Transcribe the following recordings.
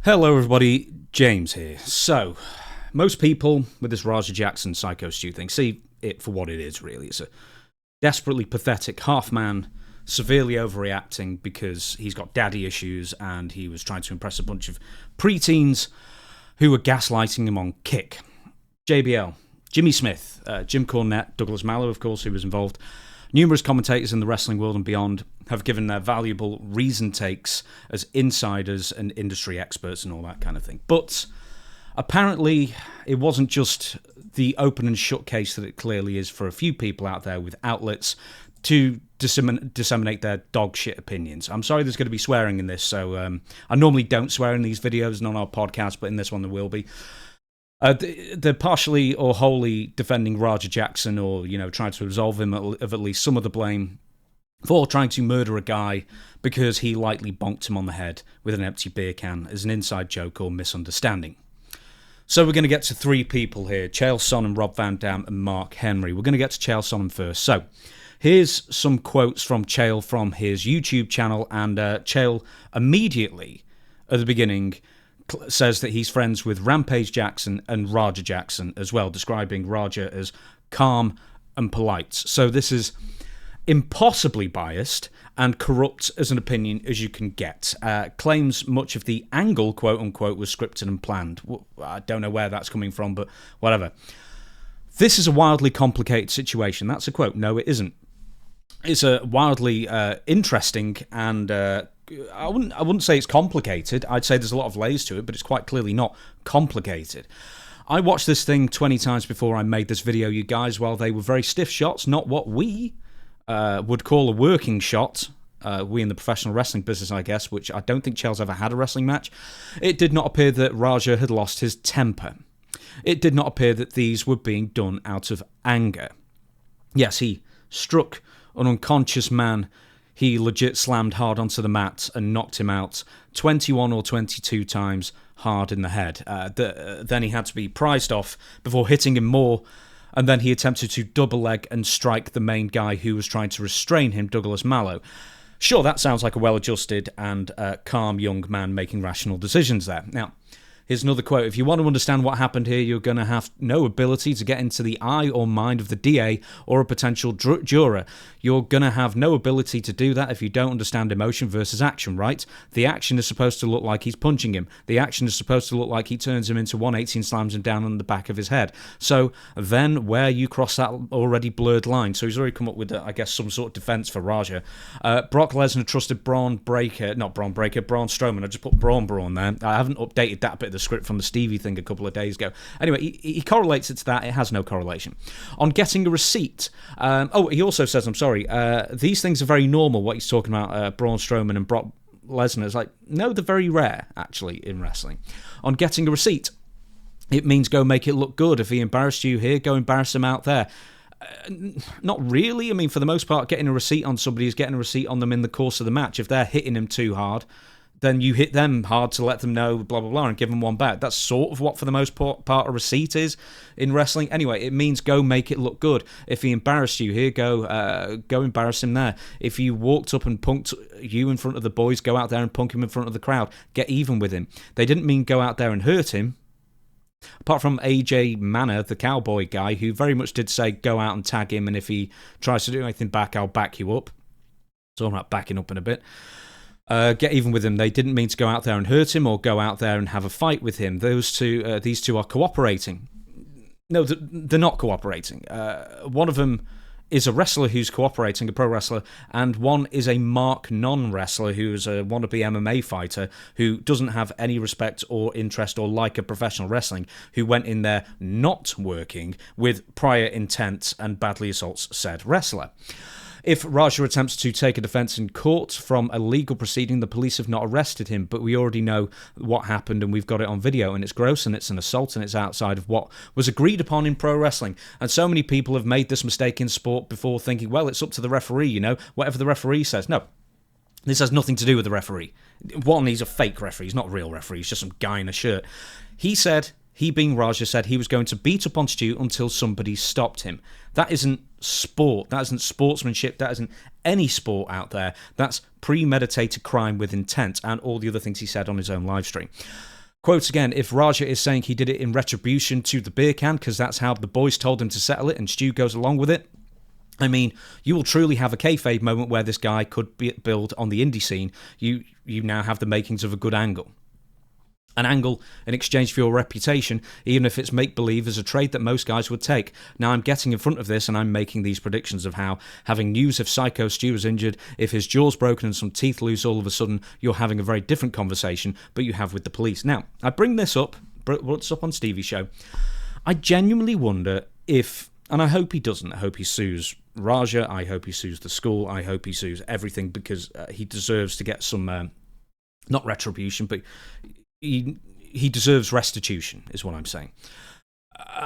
Hello everybody, James here. So, most people with this Raja Jackson SykoStu thing see it for what it is, really. It's a desperately pathetic half-man, severely overreacting because he's got daddy issues and he was trying to impress a bunch of preteens who were gaslighting him on Kick. JBL, Jimmy Smith, Jim Cornette, Douglas Malo, of course, who was involved. Numerous commentators in the wrestling world and beyond have given their valuable reason takes as insiders and industry experts and all that kind of thing. But apparently it wasn't just the open and shut case that it clearly is for a few people out there with outlets to disseminate their dog shit opinions. I'm sorry there's going to be swearing in this, so I normally don't swear in these videos and on our podcast, but in this one there will be. They're partially or wholly defending Raja Jackson or, trying to absolve him of at least some of the blame for trying to murder a guy because he lightly bonked him on the head with an empty beer can as an inside joke or misunderstanding. So we're going to get to three people here, Chael Sonnen, Rob Van Dam and Mark Henry. We're going to get to Chael Sonnen first. So here's some quotes from Chael from his YouTube channel, and Chael immediately at the beginning says that he's friends with Rampage Jackson and Raja Jackson as well, describing Raja as calm and polite. So this is impossibly biased and corrupt as an opinion as you can get. Claims much of the angle, quote-unquote, was scripted and planned. I don't know where that's coming from, but whatever. This is a wildly complicated situation. That's a quote. No, it isn't. It's a wildly interesting and I wouldn't say it's complicated. I'd say there's a lot of layers to it, but it's quite clearly not complicated. I watched this thing 20 times before I made this video, you guys. While they were very stiff shots, not what we would call a working shot, we in the professional wrestling business, I guess, which I don't think Chael's ever had a wrestling match, it did not appear that Raja had lost his temper. It did not appear that these were being done out of anger. Yes, he struck an unconscious man. He legit slammed hard onto the mat and knocked him out 21 or 22 times hard in the head. Then he had to be prized off before hitting him more, and then he attempted to double leg and strike the main guy who was trying to restrain him, Douglas Malo. Sure, that sounds like a well-adjusted and calm young man making rational decisions there. Now, here's another quote. If you want to understand what happened here, you're going to have no ability to get into the eye or mind of the DA or a potential juror. You're going to have no ability to do that if you don't understand emotion versus action, right? The action is supposed to look like he's punching him. The action is supposed to look like he turns him into 180 and slams him down on the back of his head. So then where you cross that already blurred line. So he's already come up with, I guess, some sort of defense for Raja. Brock Lesnar trusted Braun Strowman. I just put Braun there. I haven't updated that bit of the script from the Stevie thing a couple of days ago. Anyway, he correlates it to that. It has no correlation. On getting a receipt. He also says, I'm sorry, these things are very normal, what he's talking about, Braun Strowman and Brock Lesnar. It's like, no, they're very rare, actually, in wrestling. On getting a receipt, it means go make it look good. If he embarrassed you here, go embarrass him out there. Not really. I mean, for the most part, getting a receipt on somebody is getting a receipt on them in the course of the match. If they're hitting him too hard, then you hit them hard to let them know, blah, blah, blah, and give them one back. That's sort of what, for the most part, a receipt is in wrestling. Anyway, it means go make it look good. If he embarrassed you here, go embarrass him there. If he walked up and punked you in front of the boys, go out there and punk him in front of the crowd. Get even with him. They didn't mean go out there and hurt him. Apart from AJ Manor, the cowboy guy, who very much did say go out and tag him, and if he tries to do anything back, I'll back you up. So I'm not backing up in a bit. Get even with him. They didn't mean to go out there and hurt him or go out there and have a fight with him. These two are cooperating. No, they're not cooperating. One of them is a wrestler who's cooperating, a pro wrestler, and one is a mark non-wrestler who's a wannabe MMA fighter who doesn't have any respect or interest or like a professional wrestling, who went in there not working with prior intent and badly assaults said wrestler. If Raja attempts to take a defence in court from a legal proceeding, the police have not arrested him, but we already know what happened and we've got it on video, and it's gross and it's an assault and it's outside of what was agreed upon in pro wrestling. And so many people have made this mistake in sport before, thinking, well, it's up to the referee, whatever the referee says. No, this has nothing to do with the referee. One, he's a fake referee, he's not a real referee, he's just some guy in a shirt. He said he, being Raja, said he was going to beat up on Stu until somebody stopped him. That isn't sport. That isn't sportsmanship. That isn't any sport out there. That's premeditated crime with intent, and all the other things he said on his own live stream. Quote again, if Raja is saying he did it in retribution to the beer can because that's how the boys told him to settle it and Stu goes along with it, I mean, you will truly have a kayfabe moment where this guy could build on the indie scene. You now have the makings of a good angle. An angle in exchange for your reputation, even if it's make-believe, is a trade that most guys would take. Now I'm getting in front of this and I'm making these predictions of how having news if SykoStu is injured, if his jaw's broken and some teeth loose all of a sudden, you're having a very different conversation, but you have with the police. Now, I bring this up, what's up on Stevie's show. I genuinely wonder if, and I hope he doesn't, I hope he sues Raja, I hope he sues the school, I hope he sues everything because he deserves to get some, not retribution, but he deserves restitution, is what I'm saying.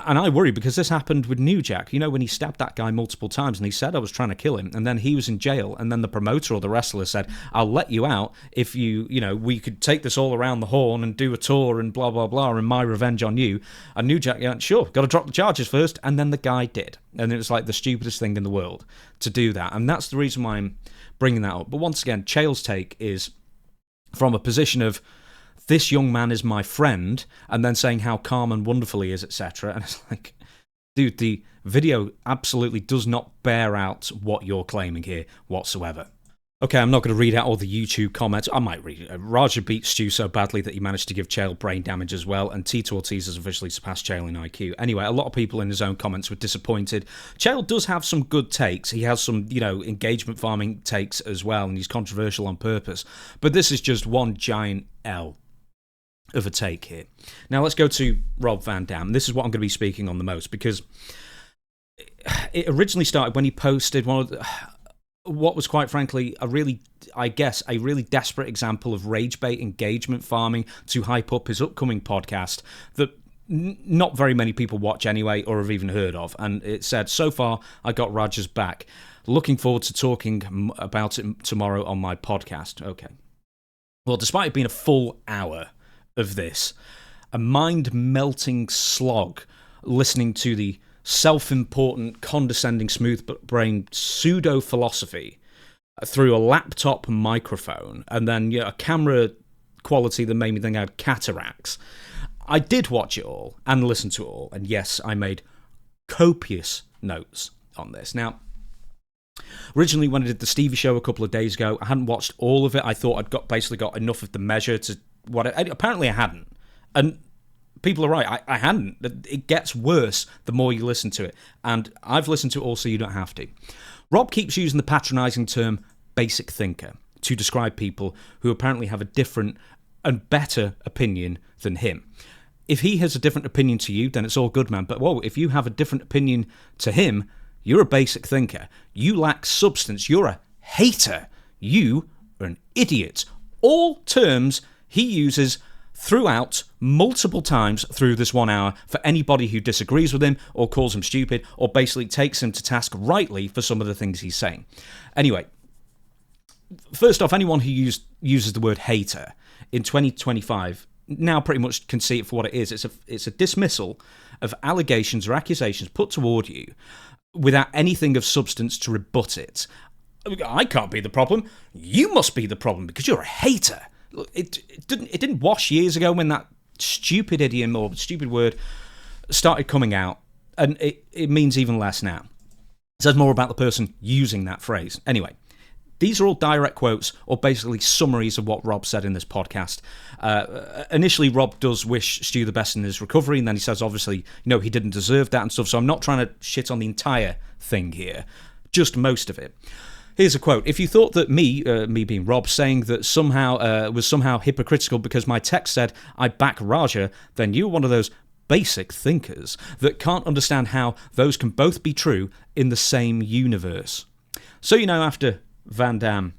And I worry because this happened with New Jack. You know, when he stabbed that guy multiple times and he said I was trying to kill him, and then he was in jail, and then the promoter or the wrestler said, I'll let you out if we could take this all around the horn and do a tour and blah, blah, blah, and my revenge on you. And New Jack went, sure, got to drop the charges first. And then the guy did. And it was like the stupidest thing in the world to do that. And that's the reason why I'm bringing that up. But once again, Chael's take is from a position of, this young man is my friend, and then saying how calm and wonderful he is, etc. And it's like, dude, the video absolutely does not bear out what you're claiming here whatsoever. Okay, I'm not going to read out all the YouTube comments. I might read it. Raja beat Stu so badly that he managed to give Chael brain damage as well, and Tito Ortiz has officially surpassed Chael in IQ. Anyway, a lot of people in his own comments were disappointed. Chael does have some good takes. He has some, engagement farming takes as well, and he's controversial on purpose. But this is just one giant L of a take here. Now let's go to Rob Van Dam. This is what I'm going to be speaking on the most, because it originally started when he posted what was quite frankly a really desperate example of rage bait engagement farming to hype up his upcoming podcast that not very many people watch anyway or have even heard of. And it said, so far I got Raja's back. Looking forward to talking about it tomorrow on my podcast. Okay. Well, despite it being a full hour of this, a mind-melting slog listening to the self-important, condescending, smooth-brained pseudo-philosophy through a laptop microphone, and then a camera quality that made me think I had cataracts. I did watch it all and listen to it all, and yes, I made copious notes on this. Now, originally when I did the Stevie show a couple of days ago, I hadn't watched all of it. I thought I'd basically got enough of the measure to apparently I hadn't. And people are right, I hadn't. It gets worse the more you listen to it. And I've listened to it all so you don't have to. Rob keeps using the patronising term basic thinker to describe people who apparently have a different and better opinion than him. If he has a different opinion to you, then it's all good, man. But whoa, if you have a different opinion to him, you're a basic thinker. You lack substance. You're a hater. You are an idiot. All terms he uses throughout multiple times through this 1 hour for anybody who disagrees with him or calls him stupid or basically takes him to task rightly for some of the things he's saying. Anyway, first off, anyone who uses the word hater in 2025 now pretty much can see it for what it is. It's a dismissal of allegations or accusations put toward you without anything of substance to rebut it. I can't be the problem. You must be the problem because you're a hater. It didn't wash years ago when that stupid idiom or stupid word started coming out, and it means even less now. It says more about the person using that phrase. Anyway, these are all direct quotes or basically summaries of what Rob said in this podcast. Initially, Rob does wish Stu the best in his recovery, and then he says, obviously, he didn't deserve that and stuff, so I'm not trying to shit on the entire thing here, just most of it. Here's a quote. If you thought that me being Rob, saying that was somehow hypocritical because my text said I back Raja, then you're one of those basic thinkers that can't understand how those can both be true in the same universe. So, after Van Dam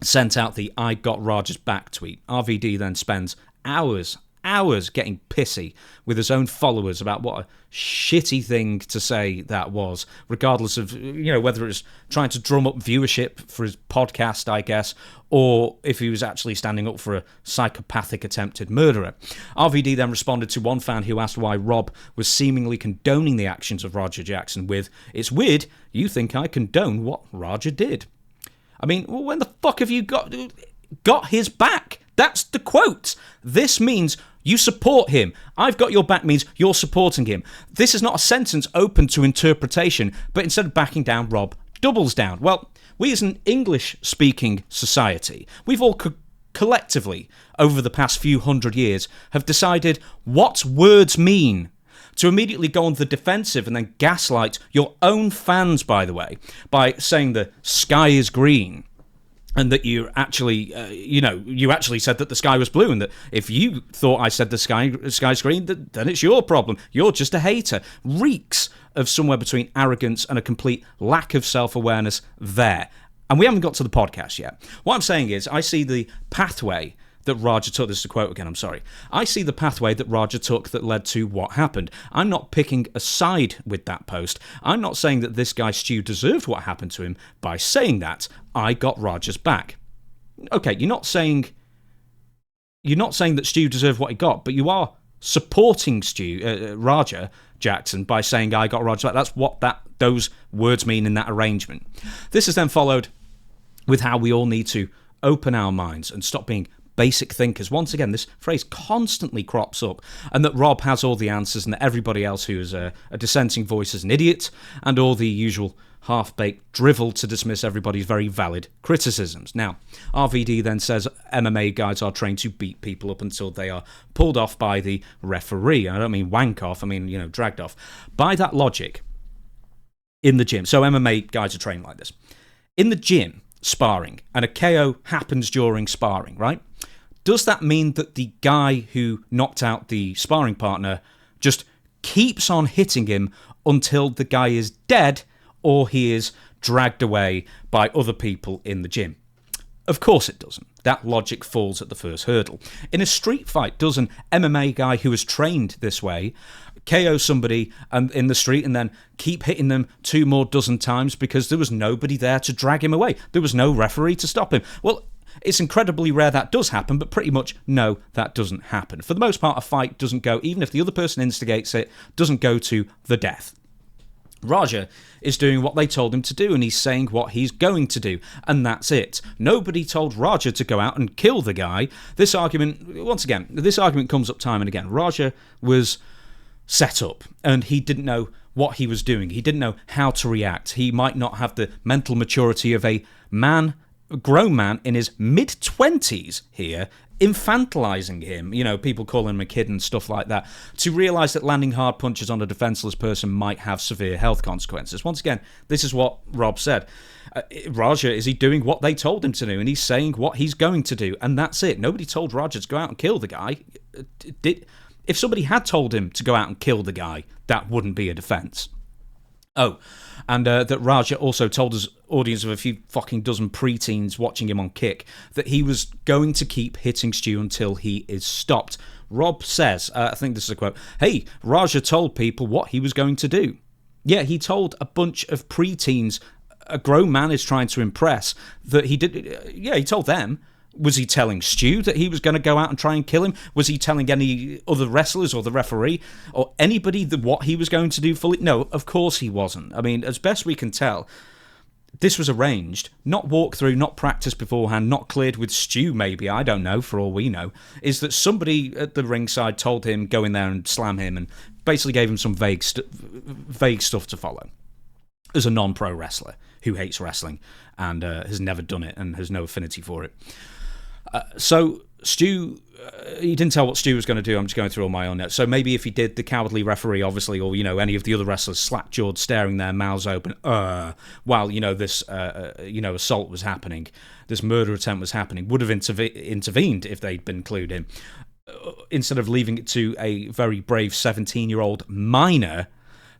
sent out the I got Raja's back tweet, RVD then spends hours hours getting pissy with his own followers about what a shitty thing to say that was, regardless of, whether it was trying to drum up viewership for his podcast, I guess, or if he was actually standing up for a psychopathic attempted murderer. RVD then responded to one fan who asked why Rob was seemingly condoning the actions of Roger Jackson with, "It's weird, you think I condone what Roger did." I mean, well, when the fuck have you got his back? That's the quote. This means you support him. I've got your back means you're supporting him. This is not a sentence open to interpretation, but instead of backing down, Rob doubles down. Well, we as an English-speaking society, we've all collectively, over the past few hundred years, have decided what words mean. To immediately go on the defensive and then gaslight your own fans, by the way, by saying the sky is green, and that you actually, you actually said that the sky was blue, and that if you thought I said the sky's green, then it's your problem. You're just a hater. Reeks of somewhere between arrogance and a complete lack of self-awareness there. And we haven't got to the podcast yet. What I'm saying is, I see the pathway that Roger took, this is a quote again, I'm sorry. I see the pathway that Roger took that led to what happened. I'm not picking a side with that post. I'm not saying that this guy Stu deserved what happened to him by saying that. I got Roger's back. Okay, you're not saying that Stu deserved what he got, but you are supporting Roger Jackson by saying I got Roger back. That's what those words mean in that arrangement. This is then followed with how we all need to open our minds and stop being basic thinkers. Once again, this phrase constantly crops up, and that Rob has all the answers and that everybody else who is a dissenting voice is an idiot, and all the usual half-baked drivel to dismiss everybody's very valid criticisms. Now, RVD then says MMA guys are trained to beat people up until they are pulled off by the referee. I don't mean wank off, I mean, dragged off. By that logic, in the gym, so MMA guys are trained like this. In the gym, sparring, and a KO happens during sparring, right? Does that mean that the guy who knocked out the sparring partner just keeps on hitting him until the guy is dead or he is dragged away by other people in the gym? Of course it doesn't. That logic falls at the first hurdle. In a street fight, does an MMA guy who is trained this way KO somebody in the street and then keep hitting them 2 more dozen times because there was nobody there to drag him away? There was no referee to stop him. Well, it's incredibly rare that does happen, but pretty much no, that doesn't happen. For the most part, a fight doesn't go, even if the other person instigates it, doesn't go to the death. Roger is doing what they told him to do, and he's saying what he's going to do, and that's it. Nobody told Roger to go out and kill the guy. This argument, once again, comes up time and again. Roger was set up, and he didn't know what he was doing. He didn't know how to react. He might not have the mental maturity of a grown man in his mid-20s here, infantilizing him, people calling him a kid and stuff like that, to realise that landing hard punches on a defenceless person might have severe health consequences. Once again, this is what Rob said. Roger, is he doing what they told him to do? And he's saying what he's going to do, and that's it. Nobody told Roger to go out and kill the guy. If somebody had told him to go out and kill the guy, that wouldn't be a defence. Oh, and that Roger also told his audience of a few fucking dozen preteens watching him on Kick that he was going to keep hitting Stu until he is stopped. Rob says, I think this is a quote, "Hey, Roger told people what he was going to do." Yeah, he told a bunch of preteens a grown man is trying to impress that he did. Yeah, he told them. Was he telling Stu that he was going to go out and try and kill him? Was he telling any other wrestlers or the referee or anybody what he was going to do fully? No, of course he wasn't. I mean, as best we can tell, this was arranged, not walked through, not practiced beforehand, not cleared with Stu maybe, I don't know, for all we know, is that somebody at the ringside told him go in there and slam him and basically gave him some vague stuff to follow as a non-pro wrestler who hates wrestling and has never done it and has no affinity for it. So Stu, he didn't tell what Stu was going to do. I'm just going through all my own notes. So maybe if he did, the cowardly referee, obviously, or any of the other wrestlers slack-jawed, staring their mouths open, while this assault was happening, this murder attempt was happening, would have intervened if they'd been clued in, instead of leaving it to a very brave 17-year-old minor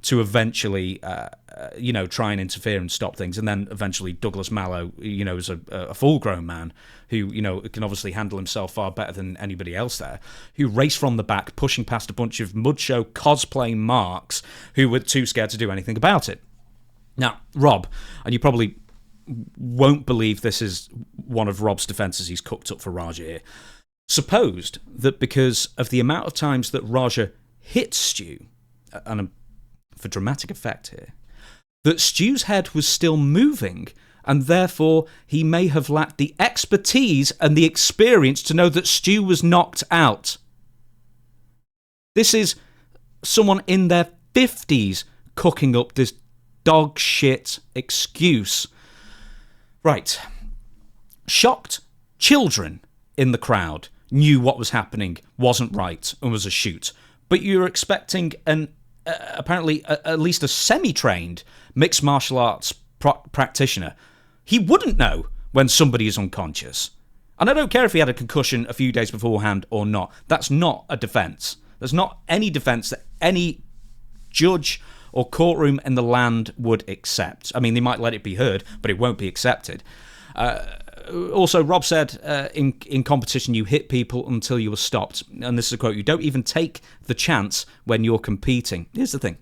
to eventually, try and interfere and stop things. And then eventually Douglas Malo, is a full-grown man who, can obviously handle himself far better than anybody else there, who raced from the back, pushing past a bunch of mudshow cosplay marks who were too scared to do anything about it. Now, Rob, and you probably won't believe this is one of Rob's defences he's cooked up for Raja here, supposed that because of the amount of times that Raja hit Stu, and for dramatic effect here, that Stu's head was still moving, and therefore he may have lacked the expertise and the experience to know that Stu was knocked out. This is someone in their 50s cooking up this dog shit excuse. Right. Shocked children in the crowd knew what was happening wasn't right and was a shoot. But you're expecting apparently at least a semi-trained mixed martial arts practitioner. He wouldn't know when somebody is unconscious. And I don't care if he had a concussion a few days beforehand or not. That's not a defence. There's not any defence that any judge or courtroom in the land would accept. I mean, they might let it be heard, but it won't be accepted. Also, Rob said, in competition, you hit people until you were stopped. And this is a quote, you don't even take the chance when you're competing. Here's the thing.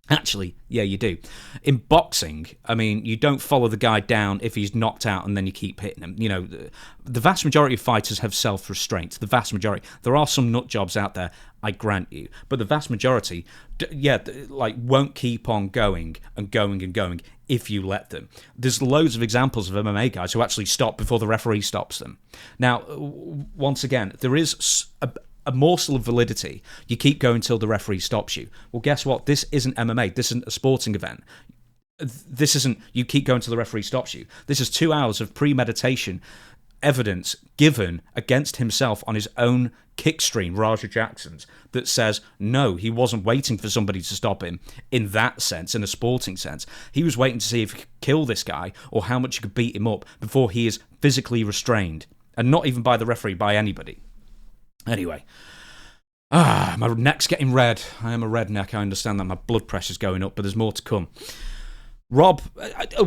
Actually, yeah, you do. In boxing, I mean, you don't follow the guy down if he's knocked out and then you keep hitting him. The vast majority of fighters have self-restraint. The vast majority. There are some nut jobs out there, I grant you. But the vast majority, won't keep on going and going and going if you let them. There's loads of examples of MMA guys who actually stop before the referee stops them. Now, once again, there is a morsel of validity. You keep going till the referee stops you. Well, guess what? This isn't MMA. This isn't a sporting event. This isn't you keep going till the referee stops you. This is 2 hours of premeditation evidence given against himself on his own kick stream, Raja Jackson's, that says, no, he wasn't waiting for somebody to stop him in that sense, in a sporting sense. He was waiting to see if he could kill this guy or how much he could beat him up before he is physically restrained. And not even by the referee, by anybody. Anyway, my neck's getting red. I am a redneck. I understand that my blood pressure's going up, but there's more to come. Rob,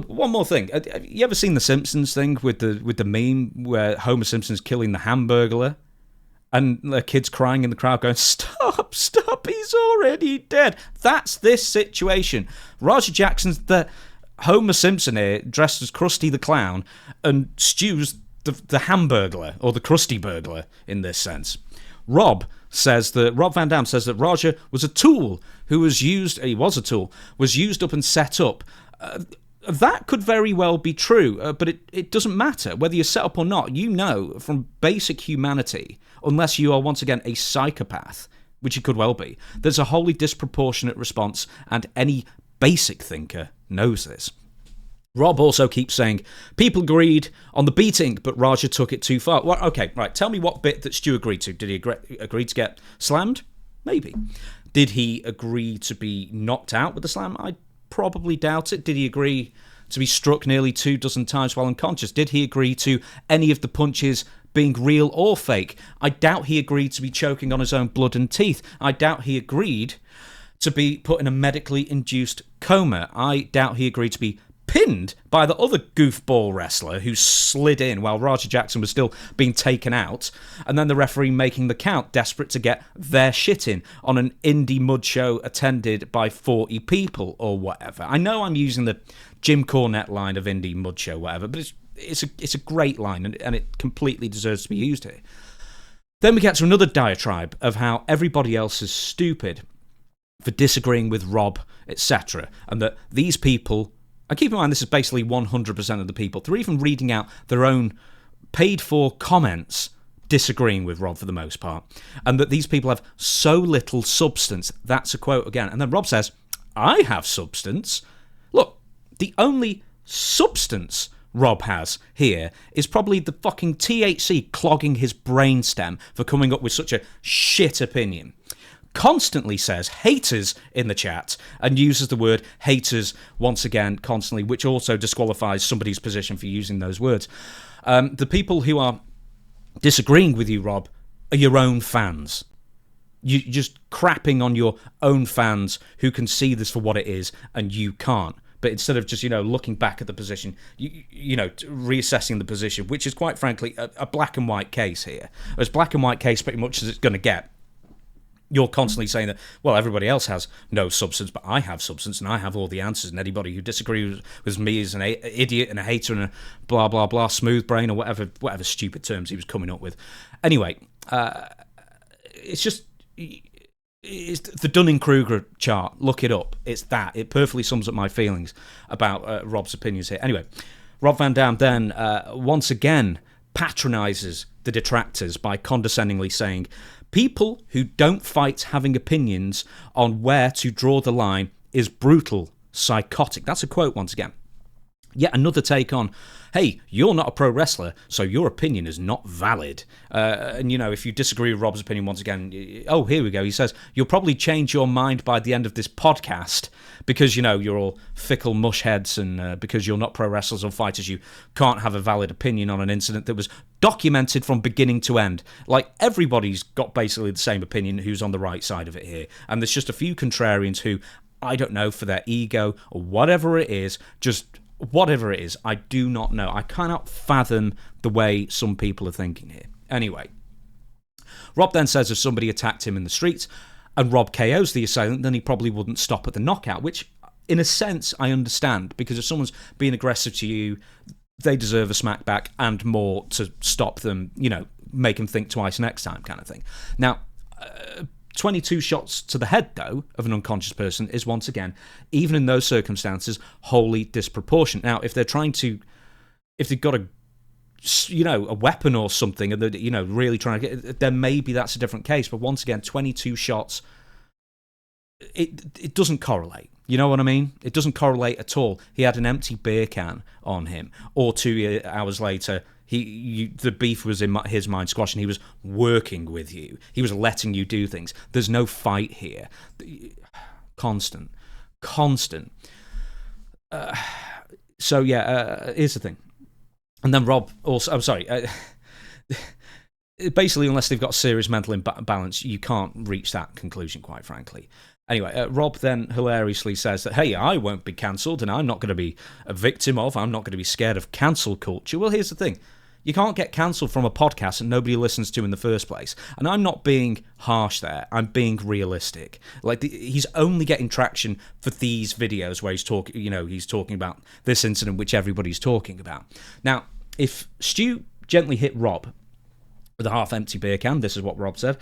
one more thing. Have you ever seen the Simpsons thing with the meme where Homer Simpson's killing the Hamburglar, and the kids crying in the crowd going, "Stop, stop! He's already dead." That's this situation. Raja Jackson's the Homer Simpson here, dressed as Krusty the Clown, and Stu's the Hamburglar or the Krusty Burglar in this sense. Rob Van Dam says that Raja was a tool who was used. He was a tool, was used up and set up. That could very well be true, but it doesn't matter whether you're set up or not. You know from basic humanity, unless you are once again a psychopath, which you could well be, there's a wholly disproportionate response, and any basic thinker knows this. Rob also keeps saying, people agreed on the beating, but Raja took it too far. Well, okay, right, tell me what bit that Stu agreed to. Did he agree to get slammed? Maybe. Did he agree to be knocked out with the slam? I probably doubt it. Did he agree to be struck nearly 24 times while unconscious? Did he agree to any of the punches being real or fake? I doubt he agreed to be choking on his own blood and teeth. I doubt he agreed to be put in a medically induced coma. I doubt he agreed to be pinned by the other goofball wrestler who slid in while Raja Jackson was still being taken out, and then the referee making the count, desperate to get their shit in on an indie mud show attended by 40 people or whatever. I know I'm using the Jim Cornette line of indie mud show, whatever, but it's a great line, and it completely deserves to be used here. Then we get to another diatribe of how everybody else is stupid for disagreeing with Rob, etc., and that these people. And keep in mind, this is basically 100% of the people. They're even reading out their own paid-for comments disagreeing with Rob for the most part. And that these people have so little substance. That's a quote again. And then Rob says, I have substance. Look, the only substance Rob has here is probably the fucking THC clogging his brainstem for coming up with such a shit opinion. Constantly says haters in the chat and uses the word haters once again constantly, which also disqualifies somebody's position for using those words. The people who are disagreeing with you, Rob, are your own fans. You're just crapping on your own fans who can see this for what it is, and you can't. But instead of just, looking back at the position, reassessing the position, which is quite frankly a black and white case here, as black and white case pretty much as it's going to get. You're constantly saying that, well, everybody else has no substance, but I have substance and I have all the answers, and anybody who disagrees with me is an idiot and a hater and a blah, blah, blah, smooth brain, or whatever stupid terms he was coming up with. Anyway, it's just... It's the Dunning-Kruger chart. Look it up. It's that. It perfectly sums up my feelings about Rob's opinions here. Anyway, Rob Van Dam then once again patronizes the detractors by condescendingly saying, people who don't fight having opinions on where to draw the line is brutal, psychotic. That's a quote once again. Yet another take on, hey, you're not a pro wrestler, so your opinion is not valid. And, if you disagree with Rob's opinion once again, oh, here we go. He says, you'll probably change your mind by the end of this podcast because, you're all fickle mushheads, and because you're not pro wrestlers or fighters, you can't have a valid opinion on an incident that was documented from beginning to end. Like, everybody's got basically the same opinion who's on the right side of it here. And there's just a few contrarians who, I don't know, for their ego or whatever it is, whatever it is, I do not know. I cannot fathom the way some people are thinking here. Anyway, Rob then says if somebody attacked him in the streets and Rob KOs the assailant, then he probably wouldn't stop at the knockout, which in a sense I understand, because if someone's being aggressive to you, they deserve a smack back and more to stop them, make them think twice next time kind of thing. Now, 22 shots to the head, though, of an unconscious person is, once again, even in those circumstances, wholly disproportionate. Now, if they've got a weapon or something, and they're, really trying to get, then maybe that's a different case. But once again, 22 shots, it doesn't correlate. You know what I mean? It doesn't correlate at all. He had an empty beer can on him, or 2 hours later, the beef was in his mind squashed, and he was working with you. He was letting you do things. There's no fight here. Constant. So yeah, here's the thing. And then Rob also, I'm sorry, basically, unless they've got serious mental imbalance, you can't reach that conclusion, quite frankly. Anyway, Rob then hilariously says that, hey, I won't be cancelled, and I'm not going to be a victim of, I'm not going to be scared of cancel culture. Well, here's the thing. You can't get cancelled from a podcast that nobody listens to in the first place. And I'm not being harsh there. I'm being realistic. Like, he's only getting traction for these videos where he's talking about this incident which everybody's talking about. Now, if Stu gently hit Rob with a half-empty beer can, this is what Rob said,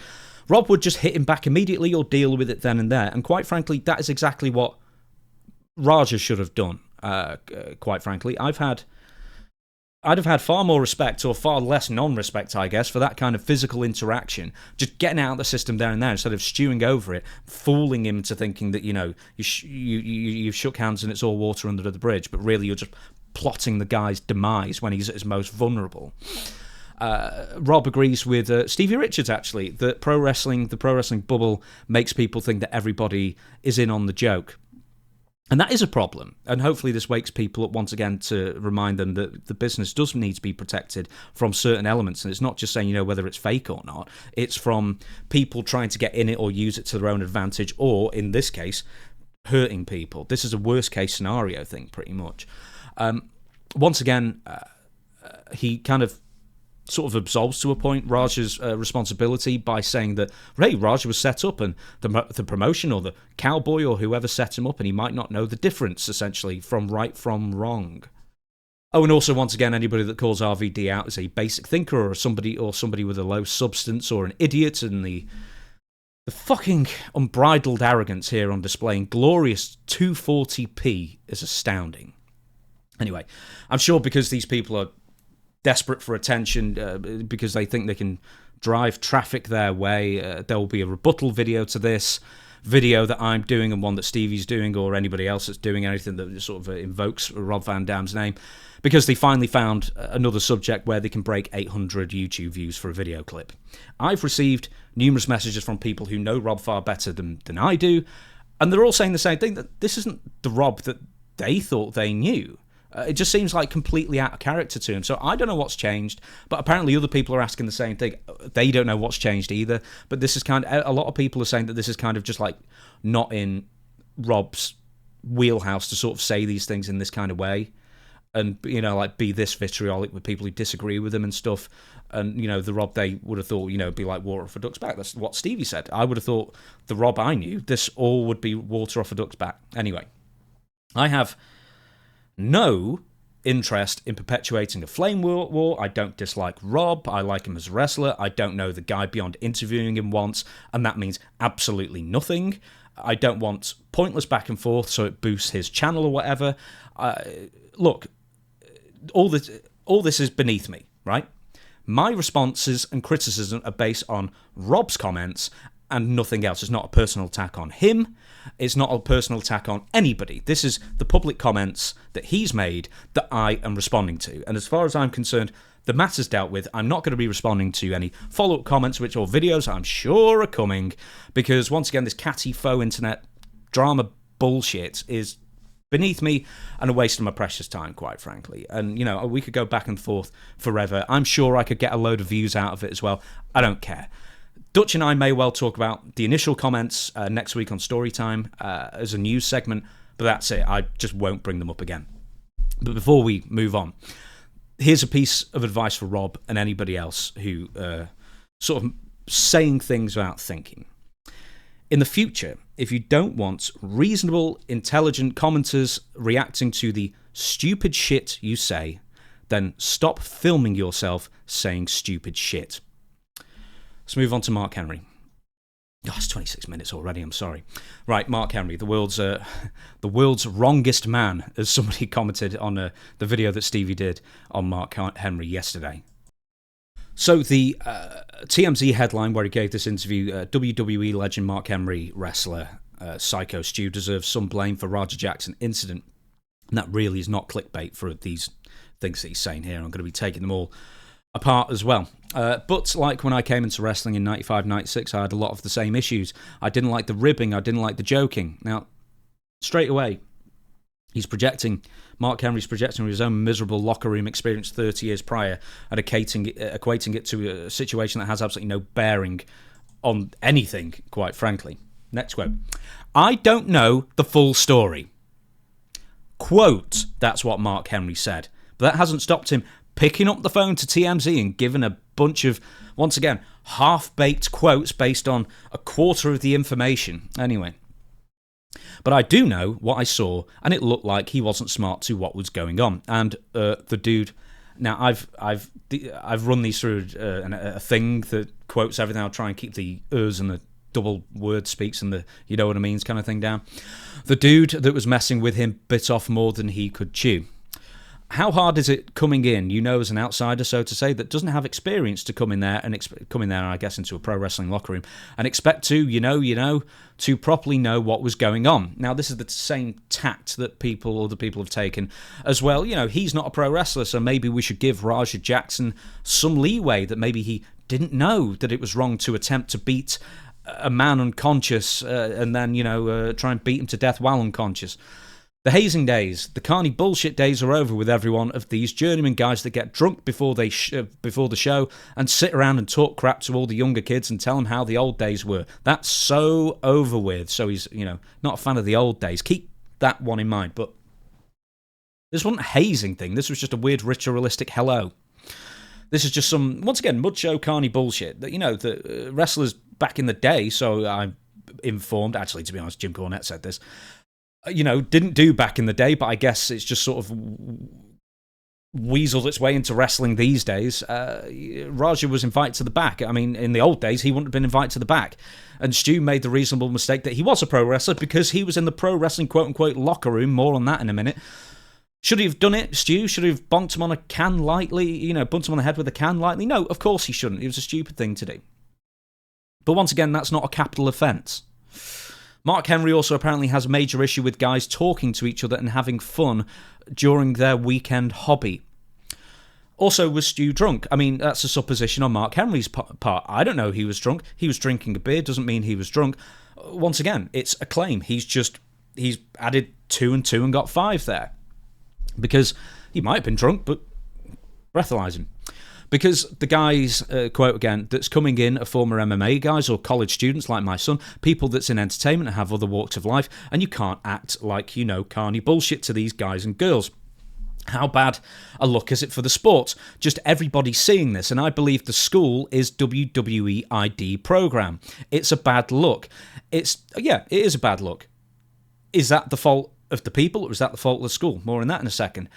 Rob would just hit him back immediately or deal with it then and there. And quite frankly, that is exactly what Raja should have done, quite frankly. I'd have had far more respect, or far less non-respect, I guess, for that kind of physical interaction. Just getting out of the system there and there instead of stewing over it, fooling him to thinking that, you've shook hands and it's all water under the bridge, but really you're just plotting the guy's demise when he's at his most vulnerable. Rob agrees with Stevie Richards, actually, that the pro wrestling bubble makes people think that everybody is in on the joke. And that is a problem. And hopefully this wakes people up once again to remind them that the business does need to be protected from certain elements. And it's not just saying, whether it's fake or not. It's from people trying to get in it or use it to their own advantage, or, in this case, hurting people. This is a worst case scenario thing, pretty much. Once again, he kind of sort of absolves to a point Raj's responsibility by saying that, hey, Raj was set up, and the promotion or the cowboy or whoever set him up, and he might not know the difference, essentially, from right from wrong. Oh, and also, once again, anybody that calls RVD out as a basic thinker or somebody with a low substance or an idiot, and the fucking unbridled arrogance here on display in glorious 240p is astounding. Anyway, I'm sure because these people are desperate for attention, because they think they can drive traffic their way, there will be a rebuttal video to this video that I'm doing and one that Stevie's doing, or anybody else that's doing anything that sort of invokes Rob Van Dam's name, because they finally found another subject where they can break 800 YouTube views for a video clip. I've received numerous messages from people who know Rob far better than I do, and they're all saying the same thing, that this isn't the Rob that they thought they knew. It just seems like completely out of character to him. So I don't know what's changed, but apparently other people are asking the same thing. They don't know what's changed either. But this is kind of, a lot of people are saying that this is kind of just like not in Rob's wheelhouse to sort of say these things in this kind of way. And, you know, like be this vitriolic with people who disagree with him and stuff. And, you know, the Rob they would have thought, you know, be like water off a duck's back. That's what Stevie said. I would have thought the Rob I knew, this all would be water off a duck's back. Anyway, I have no interest in perpetuating a flame war. I don't dislike Rob. I like him as a wrestler. I don't know the guy beyond interviewing him once, and that means absolutely nothing. I don't want pointless back and forth so it boosts his channel or whatever. Look, all this is beneath me, right? My responses and criticism are based on Rob's comments and nothing else. It's not a personal attack on him. It's not a personal attack on anybody. This is the public comments that he's made that I am responding to. And as far as I'm concerned, the matter's dealt with. I'm not going to be responding to any follow-up comments, which or videos I'm sure are coming, because once again, this catty faux internet drama bullshit is beneath me and a waste of my precious time, quite frankly. And, you know, we could go back and forth forever. I'm sure I could get a load of views out of it as well. I don't care. Dutch and I may well talk about the initial comments next week on Storytime as a news segment, but that's it. I just won't bring them up again. But before we move on, here's a piece of advice for Rob and anybody else who sort of saying things without thinking. In the future, if you don't want reasonable, intelligent commenters reacting to the stupid shit you say, then stop filming yourself saying stupid shit. Let's move on to Mark Henry. Oh, it's 26 minutes already, I'm sorry. Right, Mark Henry, the world's wrongest man, as somebody commented on the video that Stevie did on Mark Henry yesterday. So the TMZ headline where he gave this interview, WWE legend Mark Henry, wrestler, SykoStu, deserves some blame for Roger Jackson incident. And that really is not clickbait for these things that he's saying here. I'm going to be taking them all apart as well. But like when I came into wrestling in 95, 96, I had a lot of the same issues. I didn't like the ribbing. I didn't like the joking. Now, straight away, Mark Henry's projecting his own miserable locker room experience 30 years prior and equating it to a situation that has absolutely no bearing on anything, quite frankly. Next quote. I don't know the full story. Quote, that's what Mark Henry said. But that hasn't stopped him picking up the phone to TMZ and giving a bunch of, once again, half-baked quotes based on a quarter of the information. Anyway. But I do know what I saw, and it looked like he wasn't smart to what was going on. And the dude, now I've run these through a thing that quotes everything. I'll try and keep the ers and the double word speaks and the you know what I means kind of thing down. The dude that was messing with him bit off more than he could chew. How hard is it coming in, you know, as an outsider, so to say, that doesn't have experience to come in there, I guess, into a pro wrestling locker room and expect to, to properly know what was going on. Now, this is the same tact that other people have taken as well. You know, he's not a pro wrestler, so maybe we should give Raja Jackson some leeway that maybe he didn't know that it was wrong to attempt to beat a man unconscious and then, try and beat him to death while unconscious. The hazing days, the carny bullshit days are over with every one of these journeyman guys that get drunk before the show and sit around and talk crap to all the younger kids and tell them how the old days were. That's so over with. So he's, not a fan of the old days. Keep that one in mind. But this wasn't a hazing thing. This was just a weird ritualistic hello. This is just some, once again, mud show carny bullshit. That the wrestlers back in the day, so I'm informed, actually, to be honest, Jim Cornette said this, didn't do back in the day, but I guess it's just sort of weaseled its way into wrestling these days. Raja was invited to the back. I mean, in the old days, he wouldn't have been invited to the back. And Stu made the reasonable mistake that he was a pro wrestler because he was in the pro wrestling quote-unquote locker room. More on that in a minute. Should he have done it, Stu? Should he have bonked him on a can lightly? Bumped him on the head with a can lightly? No, of course he shouldn't. It was a stupid thing to do. But once again, that's not a capital offence. Mark Henry also apparently has a major issue with guys talking to each other and having fun during their weekend hobby. Also, was Stu drunk? I mean, that's a supposition on Mark Henry's part. I don't know he was drunk. He was drinking a beer, doesn't mean he was drunk. Once again, it's a claim. He's added 2 and 2 and got 5 there. because he might have been drunk, but breathalyze him. Because the guys, quote again, that's coming in are former MMA guys or college students like my son, people that's in entertainment and have other walks of life, and you can't act like you know carny bullshit to these guys and girls. How bad a look is it for the sport? Just everybody seeing this, and I believe the school is WWE ID program. It's a bad look. It is a bad look. Is that the fault of the people, or is that the fault of the school? More on that in a second.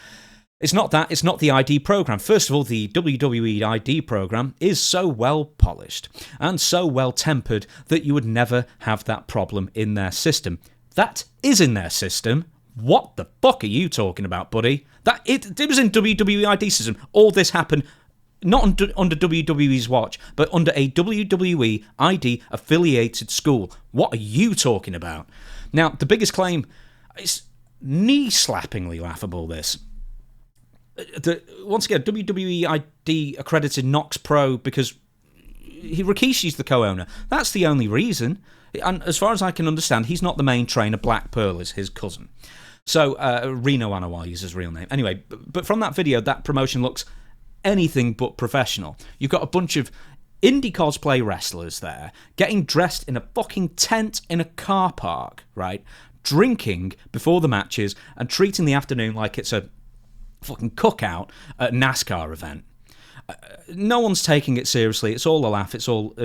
It's not that. It's not the ID program. First of all, the WWE ID program is so well polished and so well tempered that you would never have that problem in their system. That is in their system. What the fuck are you talking about, buddy? It was in WWE ID system. All this happened not under WWE's watch, but under a WWE ID affiliated school. What are you talking about? Now, the biggest claim is knee-slappingly laughable, this. Once again, WWE ID accredited Knox Pro because Rikishi's the co-owner. That's the only reason. And as far as I can understand, he's not the main trainer. Black Pearl is his cousin. So, Reno Anawai is his real name. Anyway, but from that video, that promotion looks anything but professional. You've got a bunch of indie cosplay wrestlers there, getting dressed in a fucking tent in a car park, right? Drinking before the matches and treating the afternoon like it's a fucking cookout at a NASCAR event. No one's taking it seriously. It's all a laugh. It's all,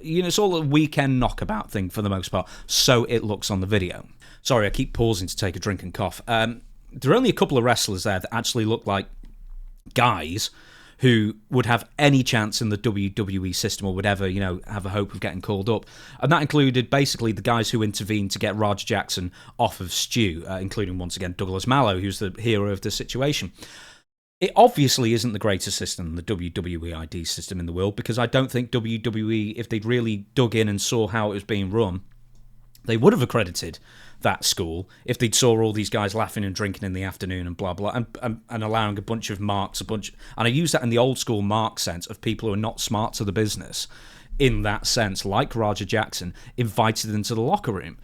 it's all a weekend knockabout thing for the most part. So it looks on the video. Sorry, I keep pausing to take a drink and cough. There are only a couple of wrestlers there that actually look like guys who would have any chance in the WWE system or would ever, have a hope of getting called up. And that included basically the guys who intervened to get Roger Jackson off of Stu, including, once again, Douglas Malo, who's the hero of the situation. It obviously isn't the greatest system, the WWE ID system in the world, because I don't think WWE, if they'd really dug in and saw how it was being run, they would have accredited that school if they'd saw all these guys laughing and drinking in the afternoon and blah blah and allowing a bunch of marks, and I use that in the old school mark sense of people who are not smart to the business, in that sense, like Roger Jackson, invited into the locker room.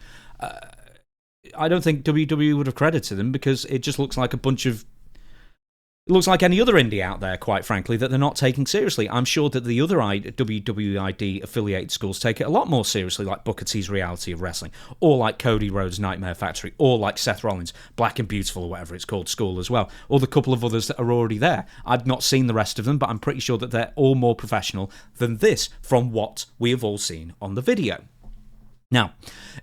I don't think WWE would have credited them because it just looks like a bunch of It looks like any other indie out there, quite frankly, that they're not taking seriously. I'm sure that the other WWID affiliated schools take it a lot more seriously, like Booker T's Reality of Wrestling, or like Cody Rhodes' Nightmare Factory, or like Seth Rollins' Black and Beautiful, or whatever it's called, school as well, or the couple of others that are already there. I've not seen the rest of them, but I'm pretty sure that they're all more professional than this from what we have all seen on the video. Now,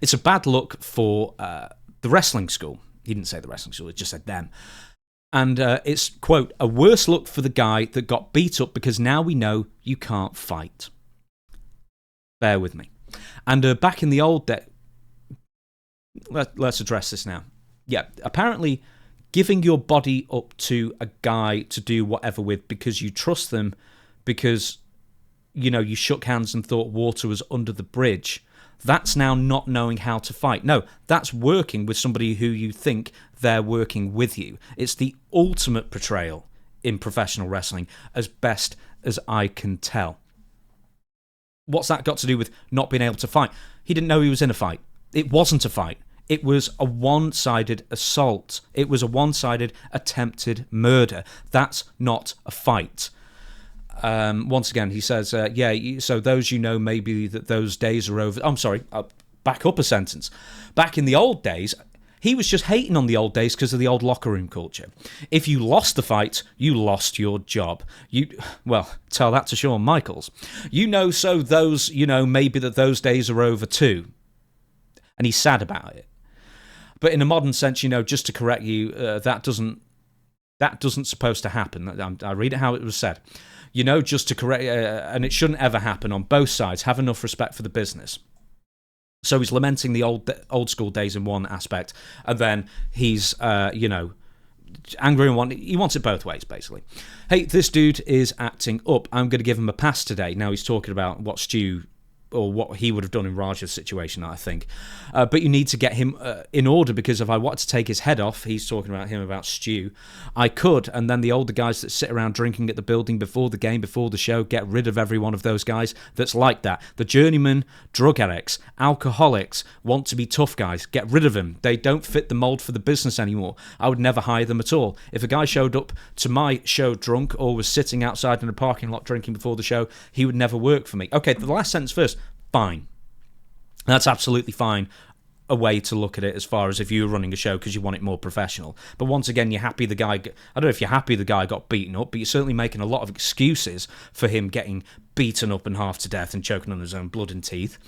it's a bad look for the wrestling school. He didn't say the wrestling school, it just said them. And it's, quote, a worse look for the guy that got beat up because now we know you can't fight. Bear with me. And back in the old day, let's address this now. Yeah, apparently giving your body up to a guy to do whatever with because you trust them, because, you know, you shook hands and thought water was under the bridge, that's now not knowing how to fight. No, that's working with somebody who you think they're working with you. It's the ultimate portrayal in professional wrestling, as best as I can tell. What's that got to do with not being able to fight? He didn't know he was in a fight. It wasn't a fight. It was a one-sided assault. It was a one-sided attempted murder. That's not a fight. Once again, he says, so those, you know, maybe that those days are over. I'm sorry, I'll back up a sentence. Back in the old days, he was just hating on the old days because of the old locker room culture. If you lost the fight, you lost your job. Tell that to Shawn Michaels. So those, you know, maybe that those days are over too. And he's sad about it. But in a modern sense, you know, just to correct you, that doesn't supposed to happen. I read it how it was said. You know, just to correct, and it shouldn't ever happen on both sides. Have enough respect for the business. So he's lamenting the old school days in one aspect, and then he's, angry and he wants it both ways, basically. Hey, this dude is acting up. I'm going to give him a pass today. Now he's talking about what Stu or what he would have done in Raja's situation, I think. But you need to get him in order, because if I wanted to take his head off, he's talking about him, about Stu, I could, and then the older guys that sit around drinking at the building before the game, before the show, get rid of every one of those guys that's like that. The journeyman drug addicts, alcoholics, want to be tough guys. Get rid of them. They don't fit the mold for the business anymore. I would never hire them at all. If a guy showed up to my show drunk or was sitting outside in a parking lot drinking before the show, he would never work for me. Okay, the last sentence first. Fine. That's absolutely fine. A way to look at it as far as if you were running a show because you want it more professional. But once again, you're happy the guy... I don't know if you're happy the guy got beaten up, but you're certainly making a lot of excuses for him getting beaten up and half to death and choking on his own blood and teeth.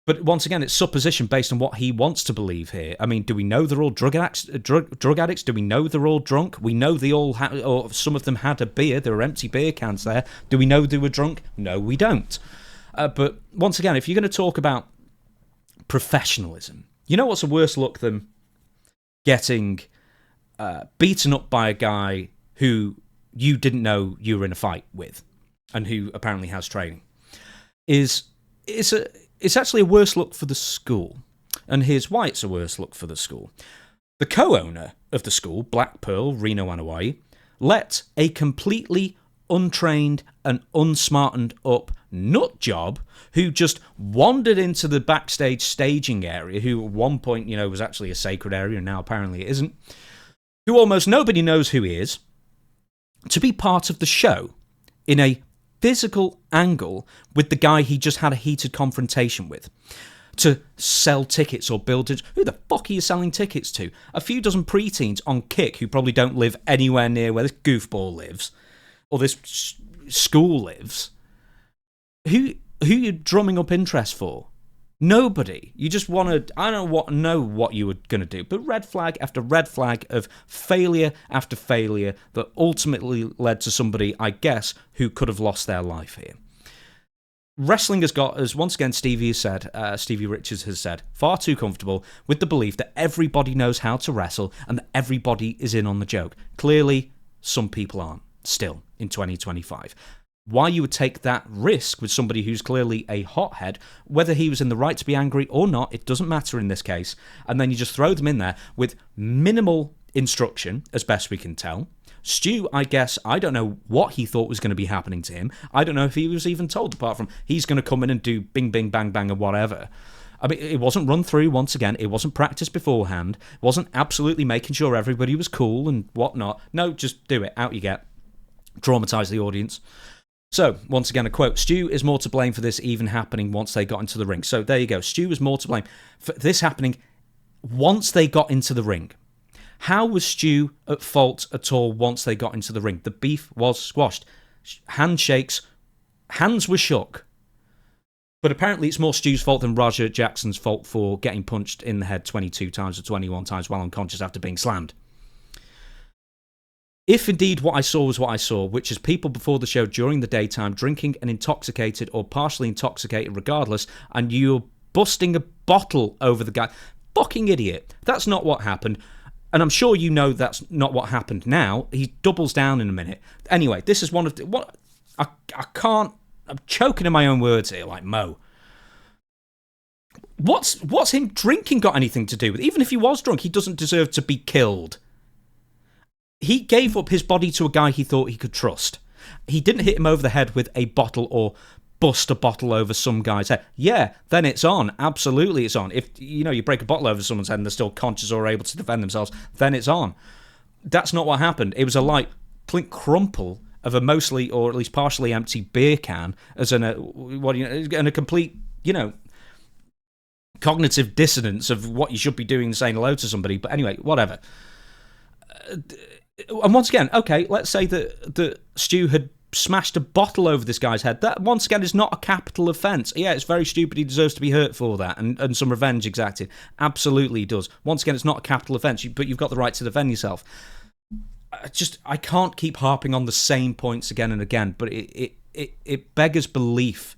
But once again, it's supposition based on what he wants to believe here. I mean, do we know they're all drug addicts? Do we know they're all drunk? We know they all had, or some of them had a beer. There were empty beer cans there. Do we know they were drunk? No, we don't. But once again, if you're going to talk about professionalism, you know what's a worse look than getting beaten up by a guy who you didn't know you were in a fight with and who apparently has training? It's actually a worse look for the school. And here's why it's a worse look for the school. The co-owner of the school, Black Pearl, Reno Anawai, let a completely untrained and unsmartened up nut job who just wandered into the backstage staging area, who at one point, was actually a sacred area and now apparently it isn't, who almost nobody knows who he is, to be part of the show in a physical angle with the guy he just had a heated confrontation with, to sell tickets or build it. Who the fuck are you selling tickets to? A few dozen preteens on Kick who probably don't live anywhere near where this goofball lives or this school lives. Who are you drumming up interest for? Nobody. You just want to, I don't know what you were going to do, but red flag after red flag of failure after failure that ultimately led to somebody, I guess, who could have lost their life here. Wrestling has got, as once again Stevie Richards has said, far too comfortable with the belief that everybody knows how to wrestle and that everybody is in on the joke. Clearly, some people aren't, still, in 2025. Why you would take that risk with somebody who's clearly a hothead, whether he was in the right to be angry or not, it doesn't matter in this case, and then you just throw them in there with minimal instruction, as best we can tell. Stu, I guess, I don't know what he thought was going to be happening to him. I don't know if he was even told, apart from he's going to come in and do bing, bing, bang, bang, or whatever. I mean, it wasn't run through, once again. It wasn't practiced beforehand. It wasn't absolutely making sure everybody was cool and whatnot. No, just do it. Out you get. Traumatise the audience. So, once again, a quote, Stu is more to blame for this even happening once they got into the ring. So, there you go. Stu is more to blame for this happening once they got into the ring. How was Stu at fault at all once they got into the ring? The beef was squashed. Handshakes, hands were shook. But apparently it's more Stu's fault than Roger Jackson's fault for getting punched in the head 22 times or 21 times while unconscious after being slammed. If indeed what I saw was what I saw, which is people before the show during the daytime drinking and intoxicated or partially intoxicated regardless, and you're busting a bottle over the guy. Fucking idiot. That's not what happened. And I'm sure you know that's not what happened now. He doubles down in a minute. Anyway, this is one of the... What I can't... I'm choking in my own words here, like Mo. What's him drinking got anything to do with it? Even if he was drunk, he doesn't deserve to be killed. He gave up his body to a guy he thought he could trust. He didn't hit him over the head with a bottle or bust a bottle over some guy's head. Yeah, then it's on. Absolutely it's on. If you break a bottle over someone's head and they're still conscious or able to defend themselves, then it's on. That's not what happened. It was a light clink crumple of a mostly or at least partially empty beer can as and a complete, cognitive dissonance of what you should be doing and saying hello to somebody. But anyway, whatever. And once again, okay, let's say that Stu had smashed a bottle over this guy's head. That, once again, is not a capital offence. Yeah, it's very stupid. He deserves to be hurt for that and some revenge exacted. Absolutely he does. Once again, it's not a capital offence, but you've got the right to defend yourself. I can't keep harping on the same points again and again, but it beggars belief.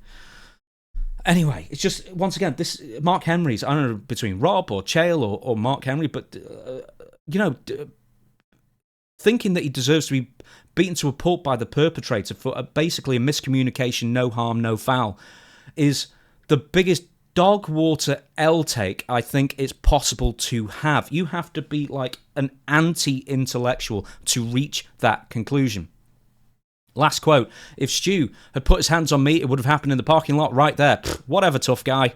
Anyway, it's just, once again, this Mark Henry's, I don't know, between Rob or Chael or Mark Henry, but, thinking that he deserves to be beaten to a pulp by the perpetrator for basically a miscommunication, no harm, no foul, is the biggest dog water L take I think it's possible to have. You have to be like an anti-intellectual to reach that conclusion. Last quote, if Stu had put his hands on me, it would have happened in the parking lot right there. Pfft, whatever, tough guy.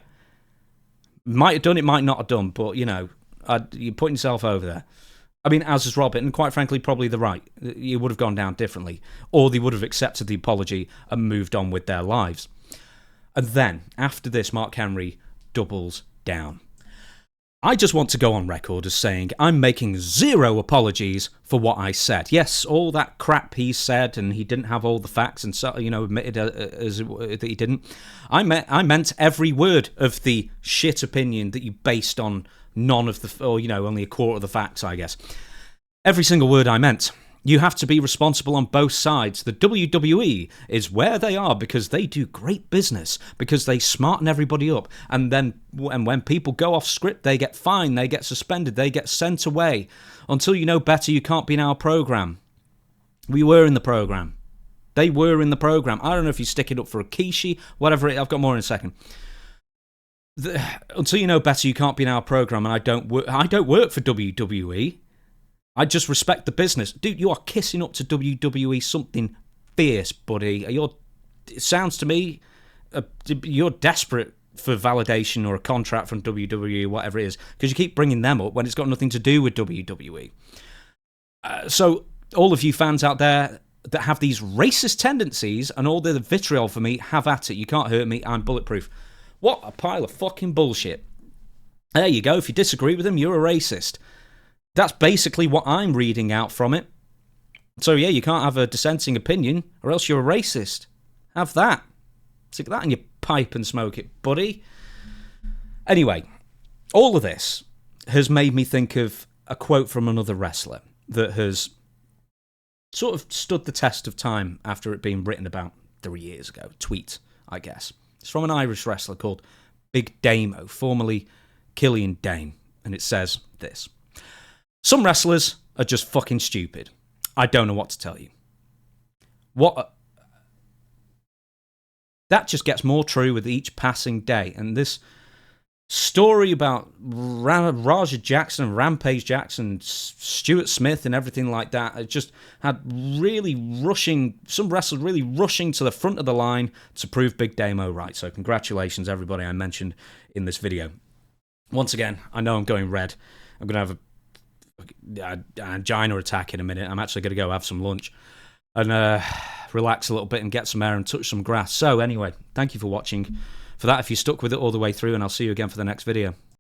Might have done, it might not have done, but, you know, you're putting yourself over there. I mean, as is Robert, and quite frankly, probably the right. You would have gone down differently. Or they would have accepted the apology and moved on with their lives. And then, after this, Mark Henry doubles down. I just want to go on record as saying I'm making zero apologies for what I said. Yes, all that crap he said, and he didn't have all the facts, and so, you know, admitted that he didn't. I meant every word of the shit opinion that you based on none of the, or, you know, only a quarter of the facts, I guess. Every single word I meant. You have to be responsible on both sides. The WWE is where they are because they do great business, because they smarten everybody up. And then when people go off script, they get fined, they get suspended, they get sent away. Until you know better, you can't be in our program. We were in the program. They were in the program. I don't know if you stick it up for a Kishi, whatever. I've got more in a second. Until you know better, you can't be in our program. And I don't work for WWE. I just respect the business. Dude, you are kissing up to WWE something fierce, buddy. It sounds to me you're desperate for validation or a contract from WWE, whatever it is, because you keep bringing them up when it's got nothing to do with WWE. So all of you fans out there that have these racist tendencies and all the vitriol for me, have at it. You can't hurt me. I'm bulletproof. What a pile of fucking bullshit. There you go. If you disagree with him, you're a racist. That's basically what I'm reading out from it. So yeah, you can't have a dissenting opinion, or else you're a racist. Have that. Stick that in your pipe and smoke it, buddy. Anyway, all of this has made me think of a quote from another wrestler that has sort of stood the test of time after it being written about 3 years ago. Tweet, I guess. It's from an Irish wrestler called Big Damo, formerly Killian Dane, and it says this. Some wrestlers are just fucking stupid. I don't know what to tell you. That just gets more true with each passing day. And this story about Raja Jackson, Rampage Jackson, Stuart Smith and everything like that, it just had some wrestlers really rushing to the front of the line to prove Big Damo right. So congratulations, everybody I mentioned in this video. Once again, I know I'm going red. I'm going to have an angina attack in a minute. I'm actually going to go have some lunch and relax a little bit and get some air and touch some grass. So anyway, thank you for watching for that if you stuck with it all the way through, and I'll see you again for the next video.